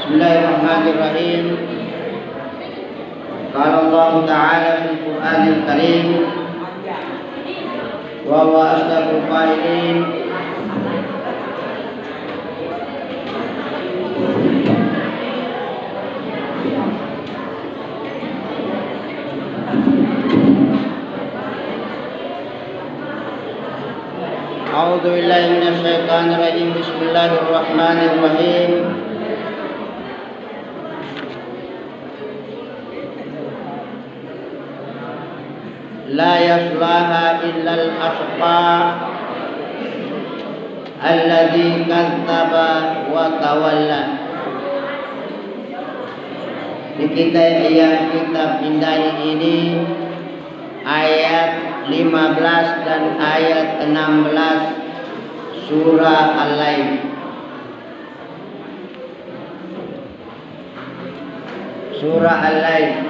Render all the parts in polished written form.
Bismillahirrahmanirrahim. Qala Allah Ta'ala fil Qur'anil Karim wa huwa asdaqul qailin. A'udzu billahi minasy syaithanir rajim. Bismillahirrahmanirrahim. La yaslaha illal ashqa alladzi kadzdzaba wa tawalla. Kita pindahi ini ayat 15 dan ayat 16 surah Al-Lail. Surah Al-Lail.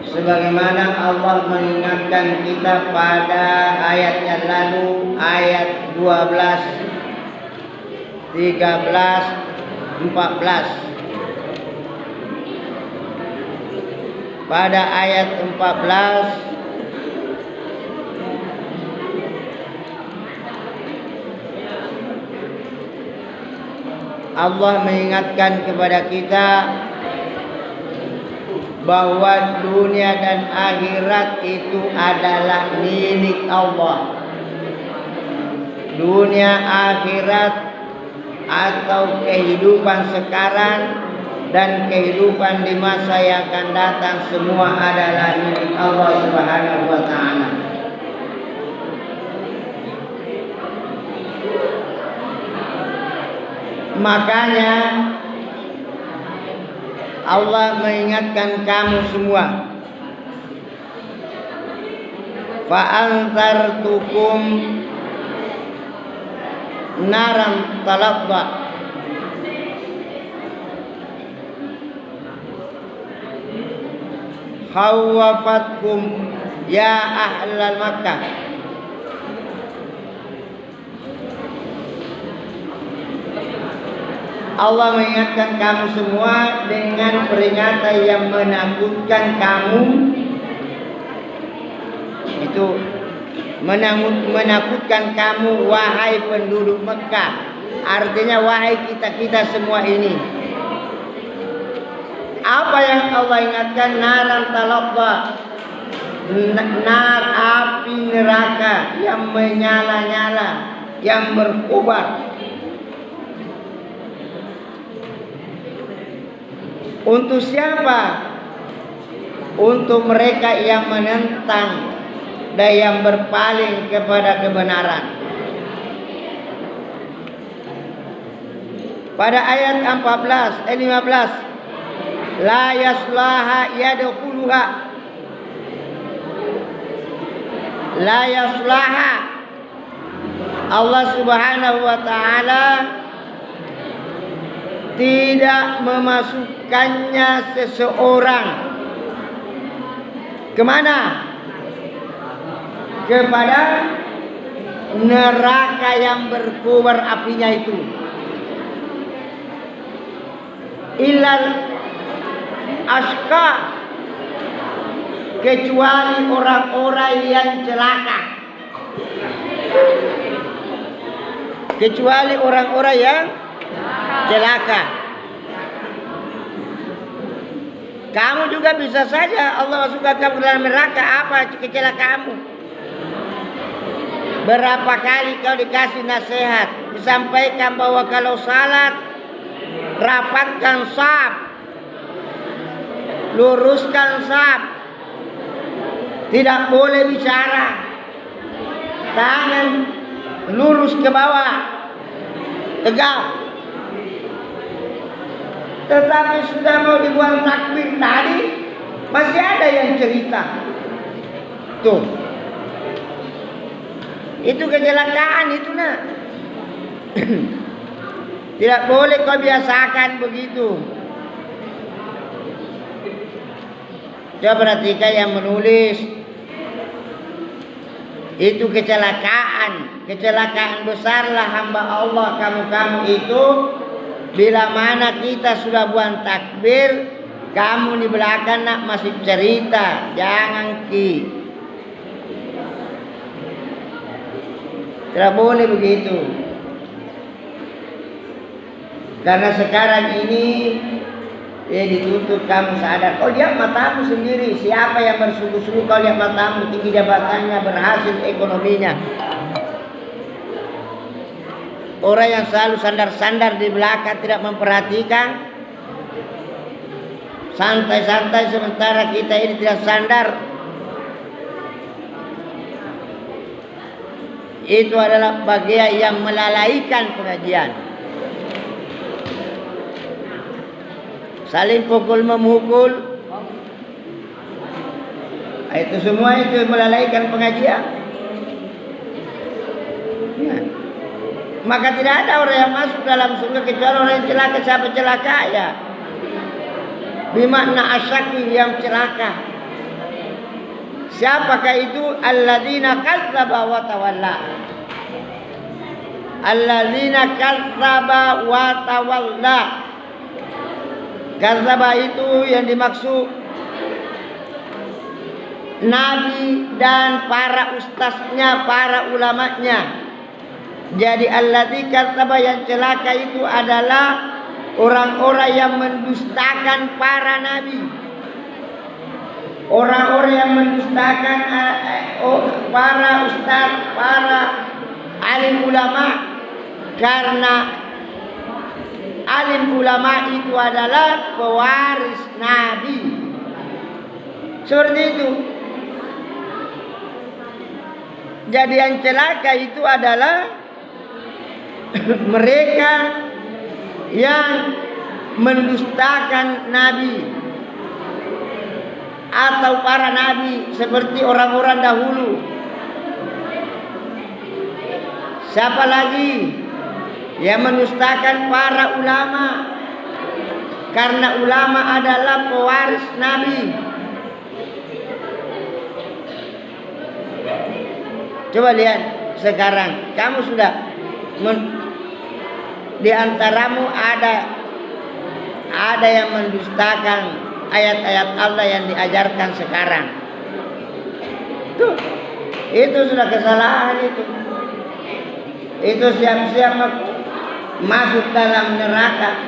Sebagaimana Allah mengingatkan kita pada ayat yang lalu, ayat 12, 13, 14. Pada ayat 14 Allah mengingatkan kepada kita bahwa dunia dan akhirat itu adalah milik Allah. Dunia, akhirat, atau kehidupan sekarang dan kehidupan di masa yang akan datang, semua adalah milik Allah Subhanahu wa Ta'ala. Makanya Allah mengingatkan kamu semua, fa'anzartukum naran talaqqa, khawafatkum ya ahlal Makkah. Allah mengingatkan kamu semua dengan peringatan yang menakutkan kamu. Itu menakutkan kamu, wahai penduduk Mekah. Artinya wahai kita semua ini. Apa yang Allah ingatkan? Naran talaqqa, nar, api neraka yang menyala-nyala, yang berkobar. Untuk siapa? Untuk mereka yang menentang dan yang berpaling kepada kebenaran. Pada ayat 15, la yaslaha yadkhuluha, la yaslaha, Allah Subhanahu wa Ta'ala tidak memasukkannya seseorang kemana? Kepada neraka yang berkobar apinya itu. Illal ashqa, kecuali orang-orang yang celaka. Kecuali orang-orang yang celaka. Kamu juga bisa saja Allah masukkan kamu dalam neraka. Apa kecelakaanmu? Berapa kali kau dikasih nasihat, disampaikan bahwa kalau salat rapatkan shaf, luruskan shaf, tidak boleh bicara, tangan lurus ke bawah, tegak. Tetapi sudah mau dibuang takbir tadi, masih ada yang cerita. Tuh, itu kecelakaan itu nak. Tidak boleh kau biasakan begitu. Coba perhatikan yang menulis Itu kecelakaan besarlah hamba Allah kamu itu. Bila mana kita sudah buang takbir, kamu di belakang nak masih cerita, jangan ki. Tidak boleh begitu. Karena sekarang ini dituntut kamu sadar. Kau lihat matamu sendiri, siapa yang bersungguh-sungguh kau lihat matamu, tinggi jabatannya, berhasil ekonominya. Orang yang selalu sandar-sandar di belakang tidak memperhatikan, santai-santai sementara kita ini tidak sandar. Itu adalah bagian yang melalaikan pengajian. Saling pukul memukul, itu semua itu melalaikan pengajian. Ya. Maka tidak ada orang yang masuk dalam surga kecuali orang yang celaka. Siapa celaka ya? Bimakna asyaki, yang celaka. Siapakah itu? Alladzina kadzdzaba wa tawalla. Alladzina kadzdzaba wa tawalla. Kadzdzaba itu yang dimaksud Nabi dan para ustaznya, para ulamanya. Jadi alladzi kadzdzaba, yang celaka itu adalah orang-orang yang mendustakan para nabi. Orang-orang yang mendustakan para ustaz, para alim ulama. Karena alim ulama itu adalah pewaris nabi. Seperti itu. Jadi yang celaka itu adalah mereka yang mendustakan nabi atau para nabi seperti orang-orang dahulu. Siapa lagi yang mendustakan para ulama? Karena ulama adalah pewaris nabi. Coba lihat sekarang, kamu sudah di antaramu ada yang mendustakan ayat-ayat Allah yang diajarkan sekarang. Itu sudah kesalahan itu. Itu siap-siap masuk dalam neraka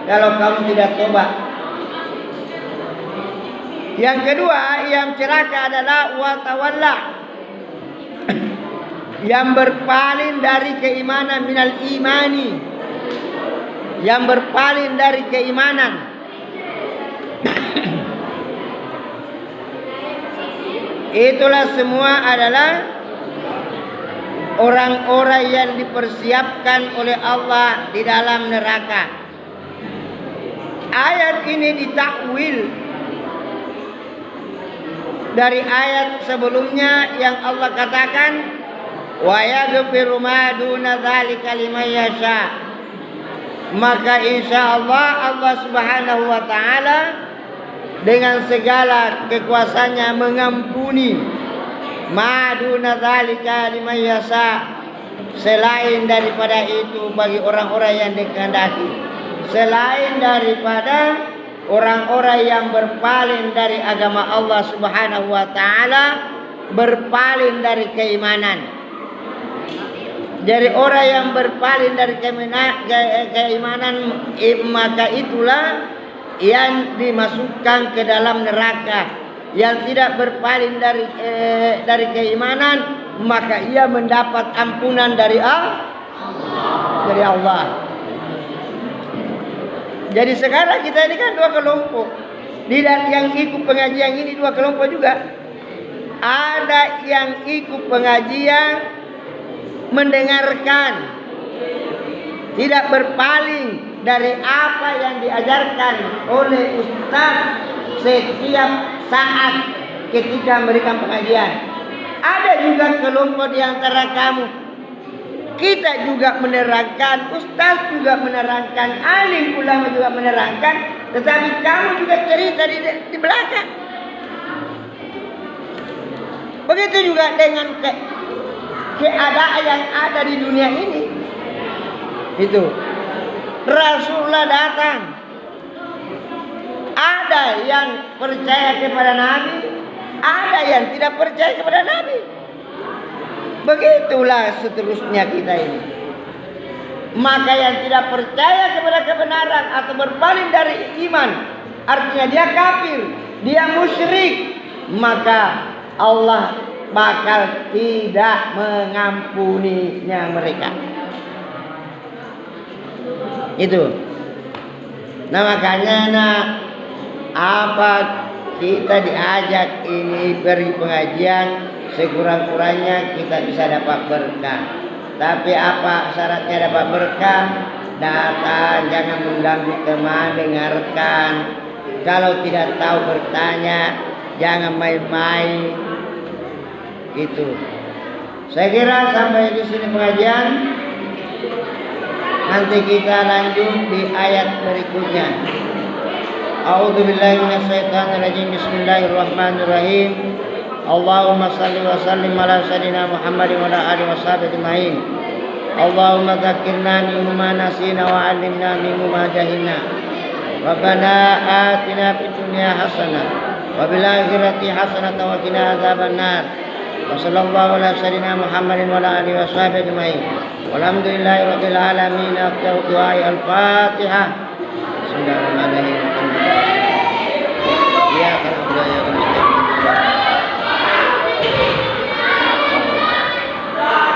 kalau kamu tidak tobat. Yang kedua yang celaka adalah wa tawalla, yang berpaling dari keimanan, minal imani, yang berpaling dari keimanan. Itulah semua adalah orang-orang yang dipersiapkan oleh Allah di dalam neraka. Ayat ini ditakwil dari ayat sebelumnya yang Allah katakan wa yaghfiru ma duna dzalika liman yasha. Maka insyaallah Allah Subhanahu wa taala dengan segala kekuasaannya mengampuni ma duna dzalika liman yasha, selain daripada itu bagi orang-orang yang dikehendaki, selain daripada orang-orang yang berpaling dari agama Allah Subhanahu wa taala, berpaling dari keimanan. Dari orang yang berpaling dari keimanan, maka itulah yang dimasukkan ke dalam neraka. Yang tidak berpaling dari keimanan, maka ia mendapat ampunan dari Allah. Jadi sekarang kita ini kan dua kelompok. Yang ikut pengajian ini dua kelompok juga. Ada yang ikut pengajian mendengarkan, tidak berpaling dari apa yang diajarkan oleh ustaz setiap saat ketika memberikan pengajian. Ada juga kelompok di antara kamu, kita juga menerangkan, ustaz juga menerangkan, alim ulama juga menerangkan, tetapi kamu juga cerita di belakang. Begitu juga dengan keadaan yang ada di dunia ini. Itu Rasulullah datang, ada yang percaya kepada Nabi, ada yang tidak percaya kepada Nabi. Begitulah seterusnya kita ini. Maka yang tidak percaya kepada kebenaran atau berpaling dari iman, artinya dia kafir, dia musyrik, maka Allah bakal tidak mengampuninya mereka. Itu. Nah makanya apa kita diajak ini beri pengajian, sekurang-kurangnya kita bisa dapat berkah. Tapi apa syaratnya dapat berkah? Datang, jangan mengganggu teman, dengarkan. Kalau tidak tahu bertanya, jangan main-main. Itu. Saya kira sampai di sini pengajian. Nanti kita lanjut di ayat berikutnya. A'udzubillahi minasyaitonirrajim. Bismillahirrahmanirrahim. Allahumma salli wa sallim ala sayyidina Muhammadin wa ala alihi washabihi ajma'in. Allahumma dzakkirna mimma nasina wa 'allimna mimma jahilna. Rabbana atina fid dunya hasanah wa bil akhirati hasanah wa qina adzabannar. Wa sallallahu ala sayyidina Muhammadin wa ala alihi washabihi ajma'in. Walhamdulillahi rabbil alamin. Al-Fatihah. Bismillahirrahmanirrahim. Ya,